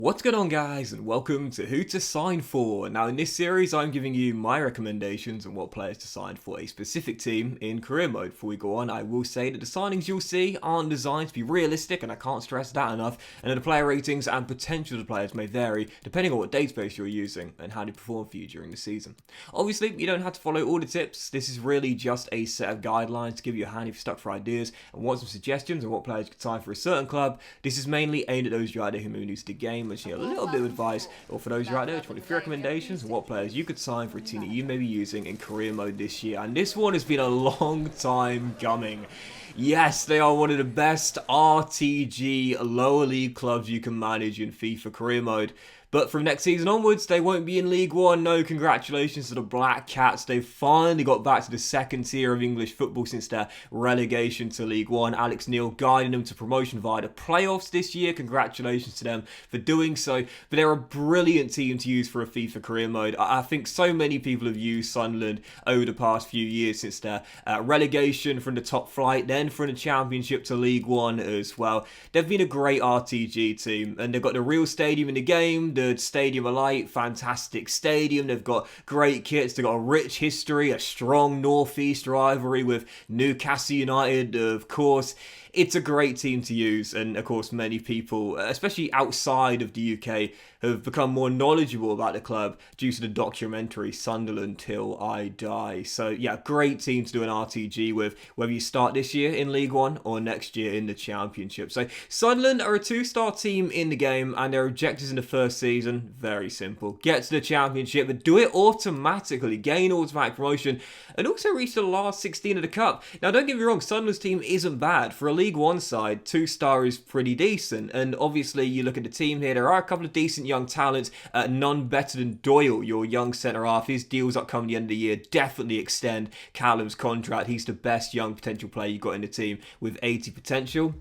What's going on, guys, and welcome to Who to Sign For. Now in this series I'm giving you my recommendations on what players to sign for a specific team in career mode. Before we go on, I will say that the signings you'll see aren't designed to be realistic, and I can't stress that enough, and that the player ratings and potential of the players may vary depending on what database you're using and how they perform for you during the season. Obviously you don't have to follow all the tips. This is really just a set of guidelines to give you a hand if you're stuck for ideas and want some suggestions on what players you could sign for a certain club. This is mainly aimed at those of you out there who may be new to the game, a little bit of advice, or for those of you out there which want a few recommendations on what players you could sign for a team that you may be using in career mode this year. And this one has been a long time coming. Yes, they are one of the best RTG lower league clubs you can manage in FIFA Career Mode. But from next season onwards, they won't be in League One. No, congratulations to the Black Cats. They've finally got back to the second tier of English football since their relegation to League One. Alex Neil guiding them to promotion via the playoffs this year. Congratulations to them for doing so. But they're a brilliant team to use for a FIFA Career Mode. I think so many people have used Sunderland over the past few years since their relegation from the top flight, then from the Championship to League One as well. They've been a great RTG team, and they've got the real stadium in the game. The Stadium of Light, fantastic stadium. They've got great kits. They've got a rich history, a strong northeast rivalry with Newcastle United, of course. It's a great team to use, and of course many people, especially outside of the UK, have become more knowledgeable about the club due to the documentary Sunderland Till I Die. So yeah, great team to do an RTG with, whether you start this year in League One or next year in the Championship. So Sunderland are a 2-star team in the game, and their objectives in the first season, very simple. Get to the Championship, but do it automatically, gain automatic promotion, and also reach the last 16 of the Cup. Now don't get me wrong, Sunderland's team isn't bad. For a League One side, 2-star is pretty decent, and obviously you look at the team here, there are a couple of decent young talents, none better than Doyle, your young centre-half. His deal's upcoming the end of the year, definitely extend Callum's contract. He's the best young potential player you've got in the team with 80 potential.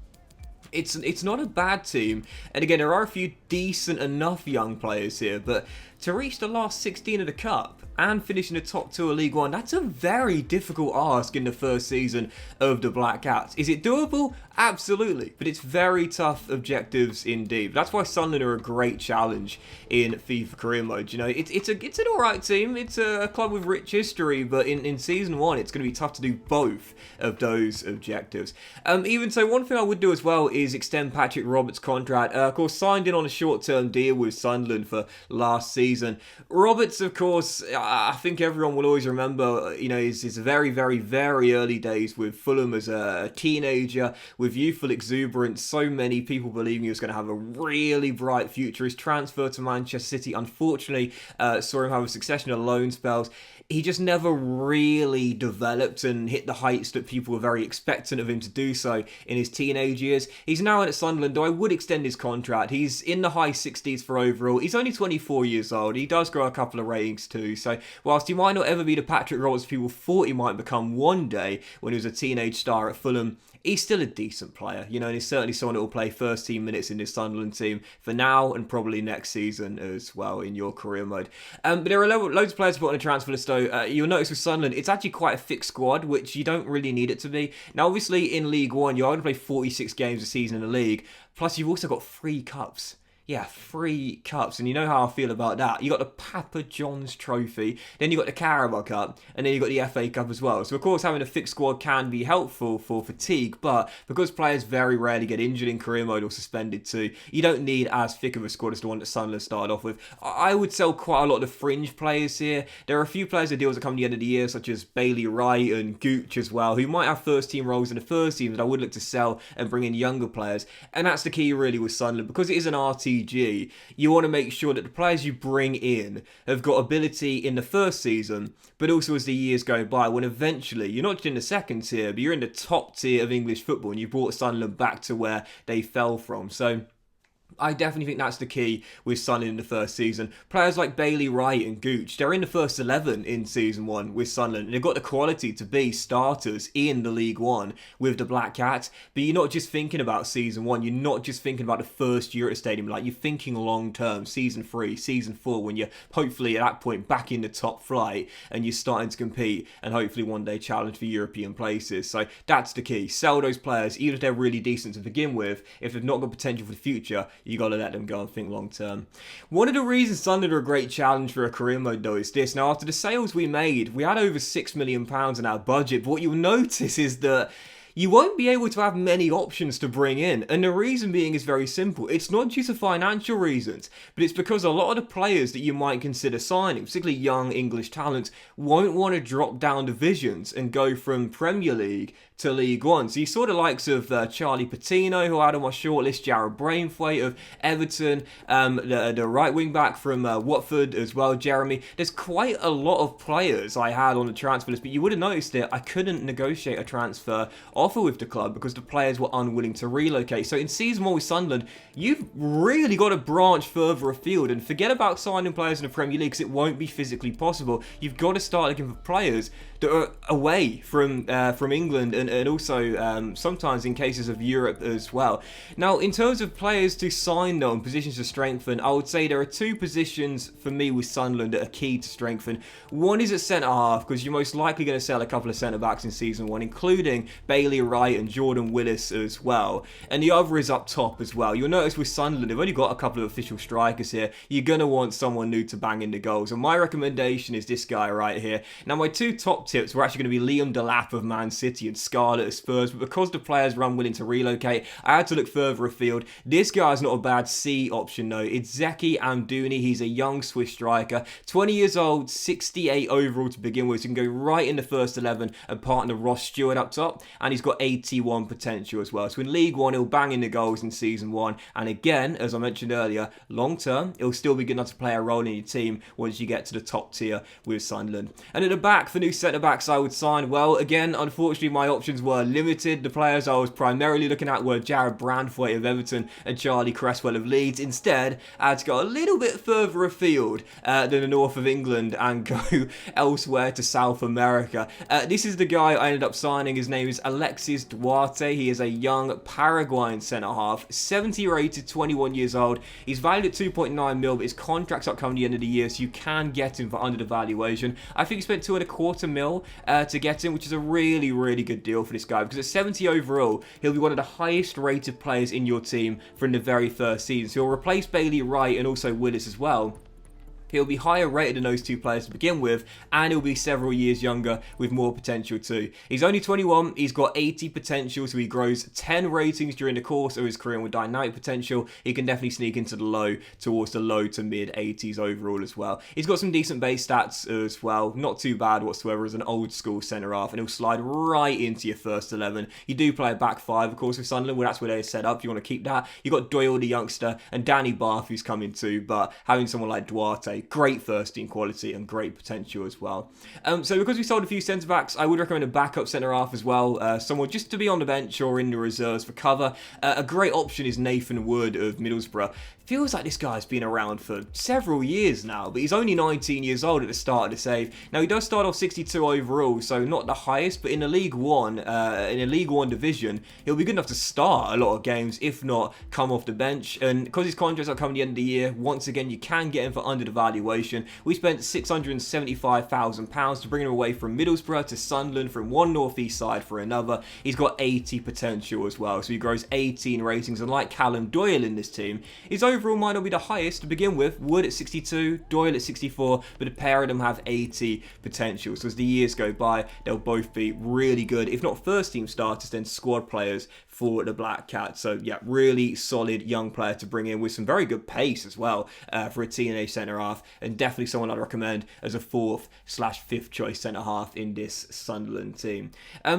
It's not a bad team, and again, there are a few decent enough young players here, but to reach the last 16 of the Cup and finish in the top 2 of League One, that's a very difficult ask in the first season of the Black Cats. Is it doable? Absolutely, but it's very tough objectives indeed. That's why Sunderland are a great challenge in FIFA Career Mode. You know, it's an alright team. It's a club with rich history, but in Season 1, it's going to be tough to do both of those objectives. Even so, one thing I would do as well is extend Patrick Roberts' contract. Of course, signed in on a short-term deal with Sunderland for last season. Roberts, of course, I think everyone will always remember, you know, his very, very, very early days with Fulham as a teenager, with youthful exuberance. So many people believing he was going to have a really bright future. His transfer to Manchester City, unfortunately, saw him have a succession of loan spells. He just never really developed and hit the heights that people were very expectant of him to do so in his teenage years. He's now at Sunderland, though I would extend his contract. He's in the high 60s for overall. He's only 24 years old. He does grow a couple of ratings too. So whilst he might not ever be the Patrick Roberts people thought he might become one day when he was a teenage star at Fulham, he's still a decent player, you know, and he's certainly someone that will play first team minutes in this Sunderland team for now and probably next season as well in your career mode. But there are loads of players to put on a transfer list though. You'll notice with Sunderland, it's actually quite a fixed squad, which you don't really need it to be. Now, obviously in League One, you're going to play 46 games a season in the league, plus you've also got 3 cups. Yeah, 3 cups, and you know how I feel about that. You got the Papa John's Trophy, then you got the Carabao Cup, and then you got the FA Cup as well. So of course having a fixed squad can be helpful for fatigue, but because players very rarely get injured in career mode or suspended too, you don't need as thick of a squad as the one that Sunderland started off with. I would sell quite a lot of the fringe players here. There are a few players that deals that come at the end of the year, such as Bailey Wright and Gooch as well, who might have first team roles in the first team that I would look to sell and bring in younger players. And that's the key really with Sunderland, because it is an RTG. You want to make sure that the players you bring in have got ability in the first season, but also as the years go by, when eventually you're not just in the second tier, but you're in the top tier of English football, and you brought Sunderland back to where they fell from. So I definitely think that's the key with Sunderland in the first season. Players like Bailey Wright and Gooch, they're in the first 11 in Season 1 with Sunderland, and they've got the quality to be starters in the League One with the Black Cats. But you're not just thinking about Season 1, you're not just thinking about the first year at the stadium, like you're thinking long term, Season 3, Season 4, when you're hopefully at that point back in the top flight and you're starting to compete and hopefully one day challenge for European places. So that's the key. Sell those players, even if they're really decent to begin with. If they've not got potential for the future, you got to let them go and think long term. One of the reasons Sunderland are a great challenge for a career mode though is this. Now, after the sales we made, we had over £6 million in our budget, but what you'll notice is that you won't be able to have many options to bring in, and the reason being is very simple. It's not due to financial reasons, but it's because a lot of the players that you might consider signing, particularly young English talents, won't want to drop down divisions and go from Premier League to League One. So you saw the likes of Charlie Patino, who I had on my shortlist, Jared Braithwaite of Everton, the right wing back from Watford as well, Jeremy. There's quite a lot of players I had on the transfer list, but you would have noticed that I couldn't negotiate a transfer offer with the club because the players were unwilling to relocate. So in season 1 with Sunderland, you've really got to branch further afield and forget about signing players in the Premier League because it won't be physically possible. You've got to start looking for players that are away from England and also sometimes in cases of Europe as well. Now, in terms of players to sign though and positions to strengthen, I would say there are two positions for me with Sunderland that are key to strengthen. One is at centre-half, because you're most likely going to sell a couple of centre-backs in season 1, including Bailey Wright and Jordan Willis as well. And the other is up top as well. You'll notice with Sunderland, they've only got a couple of official strikers here. You're going to want someone new to bang in the goals. And my recommendation is this guy right here. Now, my two top tips were actually going to be Liam Delap of Man City and Scarlett of Spurs, but because the players were unwilling to relocate, I had to look further afield. This guy's not a bad C option though. It's Zeki Amdouni. He's a young Swiss striker, 20 years old, 68 overall to begin with, so he can go right in the first 11 and partner Ross Stewart up top, and he's got 81 potential as well. So in League One, he'll bang in the goals in season 1, and again, as I mentioned earlier, long term, he'll still be good enough to play a role in your team once you get to the top tier with Sunderland. And at the back, for new centre-backs I would sign, well, again, unfortunately, my options were limited. The players I was primarily looking at were Jared Braithwaite of Everton and Charlie Cresswell of Leeds. Instead, I had to go a little bit further afield than the north of England and go elsewhere to South America. This is the guy I ended up signing. His name is Alexis Duarte. He is a young Paraguayan centre-half, 70 rated, 21 years old. He's valued at 2.9 mil, but his contract's up coming the end of the year, so you can get him for under the valuation. I think he spent 2.25 mil to get him, which is a really, really good deal for this guy, because at 70 overall, he'll be one of the highest rated players in your team from the very first season. So he'll replace Bailey Wright and also Willis as well. He'll be higher rated than those two players to begin with, and he'll be several years younger with more potential too. He's only 21, he's got 80 potential, so he grows 10 ratings during the course of his career, and with dynamic potential, he can definitely sneak into towards the low to mid 80s overall as well. He's got some decent base stats as well, not too bad whatsoever as an old school centre-half, and he'll slide right into your first 11. You do play a back 5, of course, with Sunderland, well, that's where they're set up. You want to keep that. You've got Doyle, the youngster, and Danny Barth, who's coming too, but having someone like Duarte, great first team quality and great potential as well. So because we sold a few centre backs, I would recommend a backup centre half as well, someone just to be on the bench or in the reserves for cover. A great option is Nathan Wood of Middlesbrough. Feels like this guy's been around for several years now, but he's only 19 years old at the start of the save. Now, he does start off 62 overall, so not the highest, but in a League One division, he'll be good enough to start a lot of games, if not come off the bench. And because his contracts are coming at the end of the year, once again, you can get him for under the valuation. We spent £675,000 to bring him away from Middlesbrough to Sunderland, from one northeast side for another. He's got 80 potential as well, so he grows 18 ratings, and like Callum Doyle in this team, his overall might not be the highest to begin with. Wood at 62, Doyle at 64, but a pair of them have 80 potential. So as the years go by, they'll both be really good, if not first team starters, then squad players for the Black Cat. So yeah, really solid young player to bring in with some very good pace as well for a teenage centre half, and definitely someone I'd recommend as a 4th/5th choice centre half in this Sunderland team.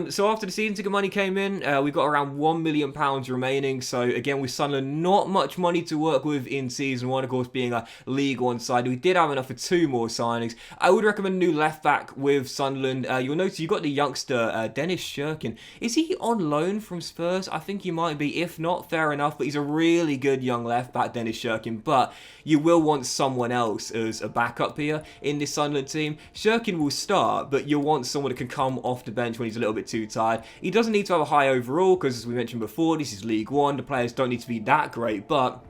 So after the season ticket money came in, we've got around £1 million remaining. So again, with Sunderland, not much money to work with in season 1, of course, being a League One side. We did have enough for 2 more signings. I would recommend a new left back with Sunderland. You'll notice you've got the youngster Dennis Shirkin. Is he on loan from Spurs? I think he might be. If not, fair enough, but he's a really good young left back, Dennis Shirkin. But you will want someone else as a backup here in this Sunderland team. Shirkin will start, but you'll want someone that can come off the bench when he's a little bit too tired. He doesn't need to have a high overall, because as we mentioned before, this is League One. The players don't need to be that great, but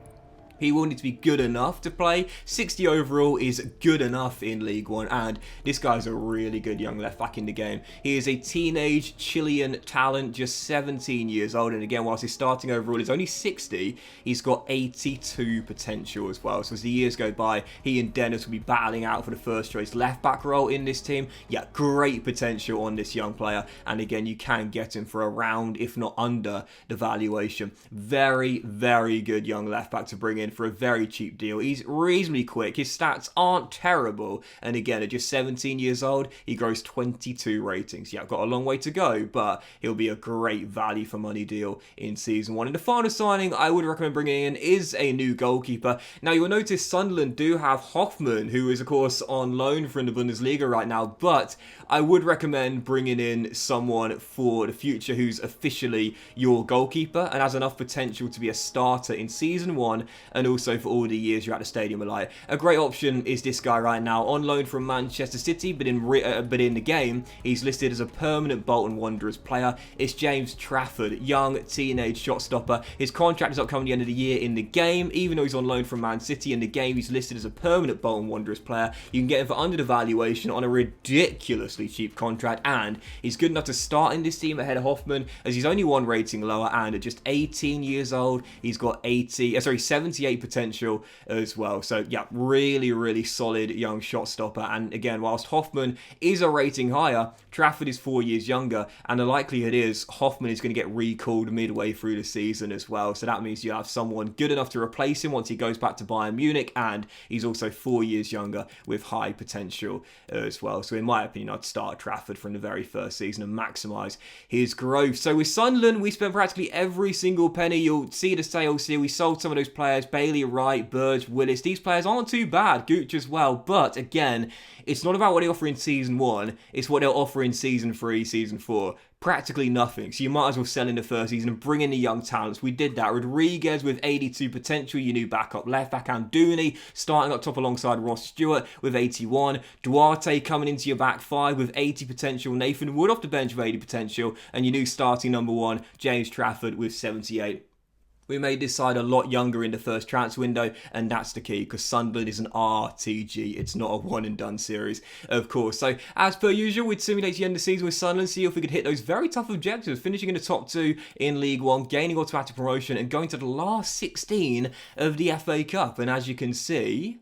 He will need to be good enough to play. 60 overall is good enough in League One, and this guy's a really good young left back in the game. He is a teenage Chilean talent, just 17 years old, and again, whilst his starting overall is only 60, he's got 82 potential as well. So as the years go by, he and Dennis will be battling out for the first choice left back role in this team. Yeah, great potential on this young player, and again, you can get him for around, if not under, the valuation. Very, very good young left back to bring in for a very cheap deal. He's reasonably quick. His stats aren't terrible. And again, at just 17 years old, he grows 22 ratings. Yeah, got a long way to go, but he'll be a great value for money deal in season 1. And the final signing I would recommend bringing in is a new goalkeeper. Now, you will notice Sunderland do have Hoffmann, who is, of course, on loan from the Bundesliga right now, but I would recommend bringing in someone for the future who's officially your goalkeeper and has enough potential to be a starter in season 1 and also for all the years you're at the Stadium of Light. A great option is this guy right now, on loan from Manchester City, but in the game, he's listed as a permanent Bolton Wanderers player. It's James Trafford, young teenage shot stopper. His contract is upcoming at the end of the year in the game, even though he's on loan from Man City. In the game, he's listed as a permanent Bolton Wanderers player. You can get him for under the valuation on a ridiculously cheap contract, and he's good enough to start in this team ahead of Hoffmann, as he's only one rating lower, and at just 18 years old, he's got 78 potential as well. So yeah, really, really solid young shot stopper. And again, whilst Hoffmann is a rating higher, Trafford is 4 years younger, and the likelihood is Hoffmann is going to get recalled midway through the season as well. So that means you have someone good enough to replace him once he goes back to Bayern Munich, and he's also 4 years younger with high potential as well. So in my opinion, I'd start Trafford from the very first season and maximise his growth. So with Sunderland, we spent practically every single penny. You'll see the sales here. We sold some of those players, Bailey, Wright, Burge, Willis. These players aren't too bad, Gooch as well, but again, it's not about what they offer in season 1, it's what they'll offer in season 3, season 4. Practically nothing. So you might as well sell in the first season and bring in the young talents. We did that. Rodriguez with 82 potential, your new backup left back. Anduni starting up top alongside Ross Stewart with 81. Duarte coming into your back 5 with 80 potential. Nathan Wood off the bench with 80 potential. And your new starting number 1, James Trafford with 78. We made this side a lot younger in the first transfer window, and that's the key, because Sunderland is an RTG. It's not a one and done series, of course. So, as per usual, we'd simulate the end of the season with Sunderland, see if we could hit those very tough objectives, finishing in the top 2 in League One, gaining automatic promotion, and going to the last 16 of the FA Cup. And as you can see,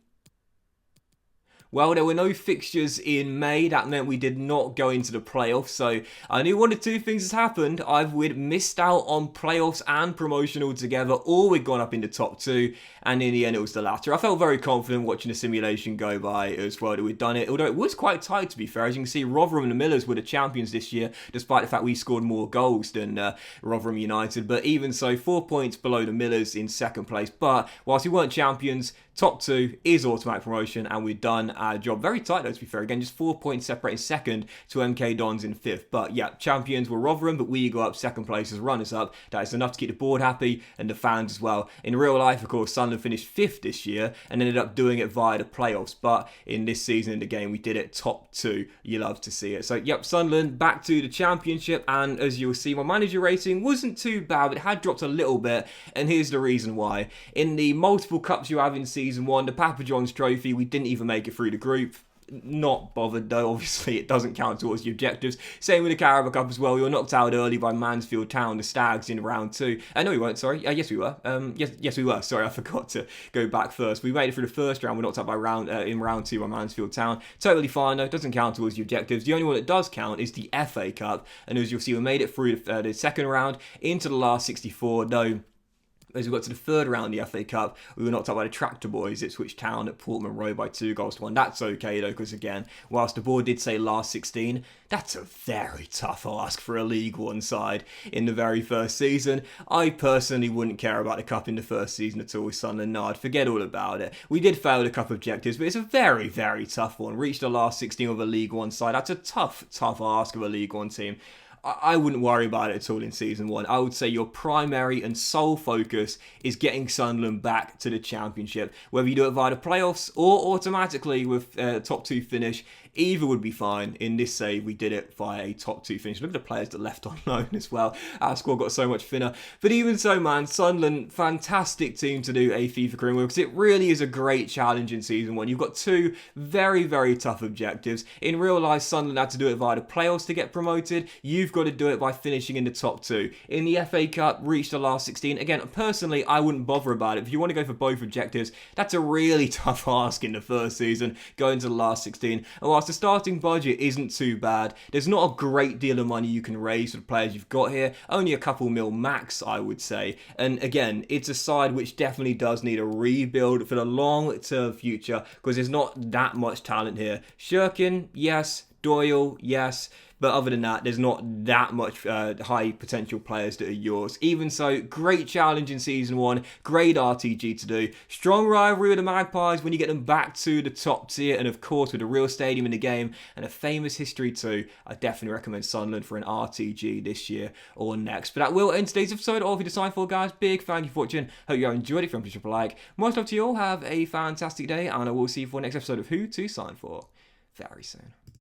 well, there were no fixtures in May. That meant we did not go into the playoffs. So I knew one of two things has happened. Either we'd missed out on playoffs and promotion altogether, or we'd gone up in the top 2. And in the end, it was the latter. I felt very confident watching the simulation go by as well that we'd done it. Although it was quite tight, to be fair. As you can see, Rotherham and the Millers were the champions this year, despite the fact we scored more goals than Rotherham United. But even so, 4 points below the Millers in second place. But whilst we weren't champions, top 2 is automatic promotion, and we've done our job. Very tight though, to be fair. Again, just 4 points separating second to MK Dons in 5th. But yeah, champions were Rotherham, but we go up second place as runners-up. That is enough to keep the board happy and the fans as well. In real life, of course, Sunderland finished 5th this year and ended up doing it via the playoffs. But in this season in the game, we did it top 2. You love to see it. So yep, Sunderland back to the championship, and as you'll see, my manager rating wasn't too bad, but it had dropped a little bit, and here's the reason why. In the multiple cups you have in season 1, the Papa John's Trophy, we didn't even make it through the group. Not bothered though, obviously it doesn't count towards the objectives. Same with the Carabao Cup as well. We were knocked out early by Mansfield Town, the Stags, in round 2. No, we weren't, sorry. Yes, we were. Yes, we were. Sorry, I forgot to go back first. We made it through the first round. We're knocked out by in round 2 by Mansfield Town. Totally fine though. Doesn't count towards the objectives. The only one that does count is the FA Cup. And as you'll see, we made it through the second round into the last 64. Though, as we got to the third round of the FA Cup, we were knocked out by the Tractor Boys, Ipswich Town at Portman Road by 2-1. That's okay though, because again, whilst the board did say last 16, that's a very tough ask for a League One side in the very first season. I personally wouldn't care about the Cup in the first season at all with Sunderland. No, I'd forget all about it. We did fail the Cup objectives, but it's a very, very tough one. Reached the last 16 of a League One side. That's a tough ask of a League One team. I wouldn't worry about it at all in Season 1. I would say your primary and sole focus is getting Sunderland back to the Championship. Whether you do it via the playoffs or automatically with top 2 finish, either would be fine. In this save, we did it via a top 2 finish. Look at the players that left on loan as well. Our squad got so much thinner. But even so, man, Sunderland, fantastic team to do a FIFA Career Mode because it really is a great challenge in Season 1. You've got 2 very, very tough objectives. In real life, Sunderland had to do it via the playoffs to get promoted. You've got to do it by finishing in the top 2. In the FA Cup, reach the last 16. Again, personally, I wouldn't bother about it. If you want to go for both objectives, that's a really tough ask in the first season, going to the last 16. And whilst the starting budget isn't too bad, there's not a great deal of money you can raise for the players you've got here. Only a couple mil max, I would say. And again, it's a side which definitely does need a rebuild for the long-term future because there's not that much talent here. Shirkin, yes. Doyle, yes. But other than that, there's not that much high potential players that are yours. Even so, great challenge in Season 1. Great RTG to do. Strong rivalry with the Magpies when you get them back to the top tier. And of course, with a real stadium in the game and a famous history too, I definitely recommend Sunderland for an RTG this year or next. But that will end today's episode of Who to Sign For, guys. Big thank you for watching. Hope you have enjoyed it. If you want to like. Most love to you all. Have a fantastic day. And I will see you for the next episode of Who to Sign For very soon.